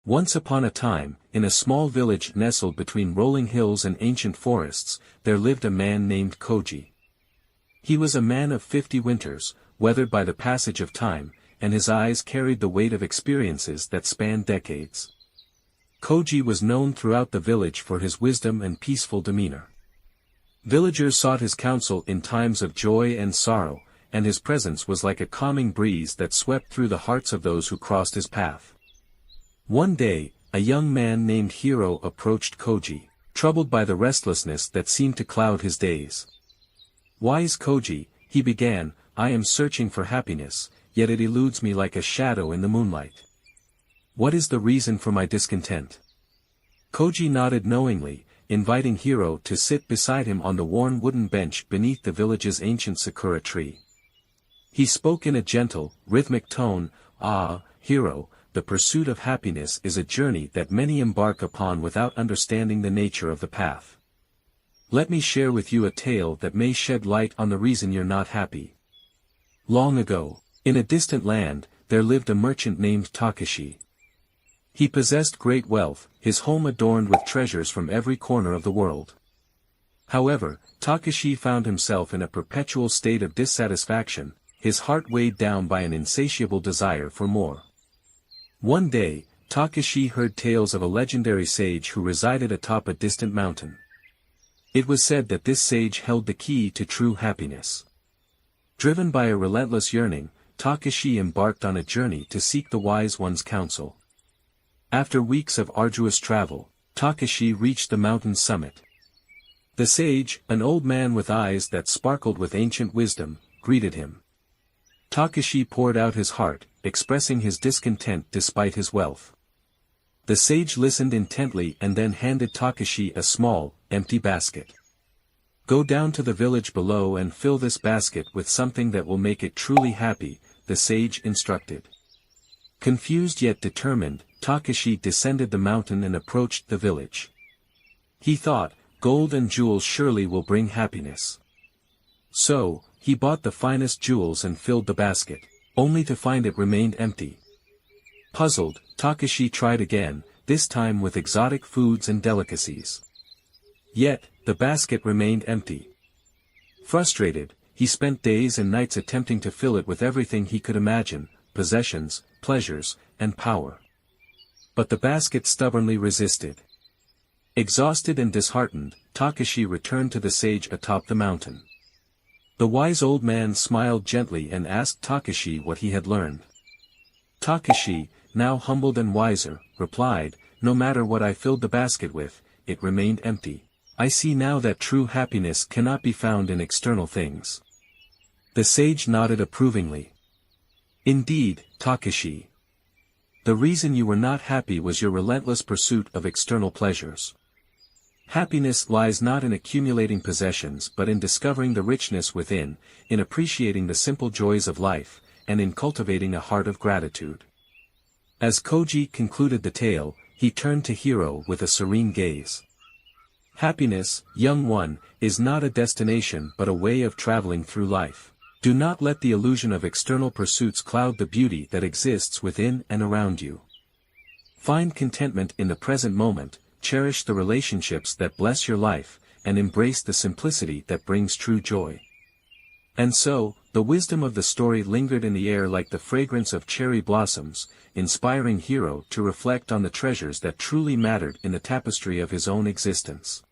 Once upon a time, in a small village nestled between rolling hills and ancient forests, there lived a man named Koji. He was a man of 50 winters, weathered by the passage of time, and his eyes carried the weight of experiences that spanned decades. Koji was known throughout the village for his wisdom and peaceful demeanor. Villagers sought his counsel in times of joy and sorrow, and his presence was like a calming breeze that swept through the hearts of those who crossed his path. One day, a young man named Hiro approached Koji, troubled by the restlessness that seemed to cloud his days. "Wise Koji," he began, "I am searching for happiness, yet it eludes me like a shadow in the moonlight. What is the reason for my discontent?" Koji nodded knowingly, inviting Hiro to sit beside him on the worn wooden bench beneath the village's ancient sakura tree. He spoke in a gentle, rhythmic tone, "Ah, Hiro, the pursuit of happiness is a journey that many embark upon without understanding the nature of the path. Let me share with you a tale that may shed light on the reason you're not happy. Long ago, in a distant land, there lived a merchant named Takeshi. He possessed great wealth, his home adorned with treasures from every corner of the world. However, Takeshi found himself in a perpetual state of dissatisfaction, his heart weighed down by an insatiable desire for more. One day, Takeshi heard tales of a legendary sage who resided atop a distant mountain. It was said that this sage held the key to true happiness. Driven by a relentless yearning, Takeshi embarked on a journey to seek the wise one's counsel. After weeks of arduous travel, Takeshi reached the mountain's summit. The sage, an old man with eyes that sparkled with ancient wisdom, greeted him. Takeshi poured out his heart, expressing his discontent despite his wealth. The sage listened intently and then handed Takeshi a small, empty basket. "Go down to the village below and fill this basket with something that will make it truly happy," the sage instructed. Confused yet determined, Takeshi descended the mountain and approached the village. He thought, gold and jewels surely will bring happiness. So, he bought the finest jewels and filled the basket, only to find it remained empty. Puzzled, Takeshi tried again, this time with exotic foods and delicacies. Yet, the basket remained empty. Frustrated, he spent days and nights attempting to fill it with everything he could imagine, possessions, pleasures, and power. But the basket stubbornly resisted. Exhausted and disheartened, Takeshi returned to the sage atop the mountain. The wise old man smiled gently and asked Takeshi what he had learned. Takeshi, now humbled and wiser, replied, "No matter what I filled the basket with, it remained empty. I see now that true happiness cannot be found in external things." The sage nodded approvingly. "Indeed, Takeshi. The reason you were not happy was your relentless pursuit of external pleasures. Happiness lies not in accumulating possessions but in discovering the richness within, in appreciating the simple joys of life, and in cultivating a heart of gratitude." As Koji concluded the tale, he turned to Hiro with a serene gaze. "Happiness, young one, is not a destination but a way of traveling through life. Do not let the illusion of external pursuits cloud the beauty that exists within and around you. Find contentment in the present moment, cherish the relationships that bless your life, and embrace the simplicity that brings true joy." And so, the wisdom of the story lingered in the air like the fragrance of cherry blossoms, inspiring Hiro to reflect on the treasures that truly mattered in the tapestry of his own existence.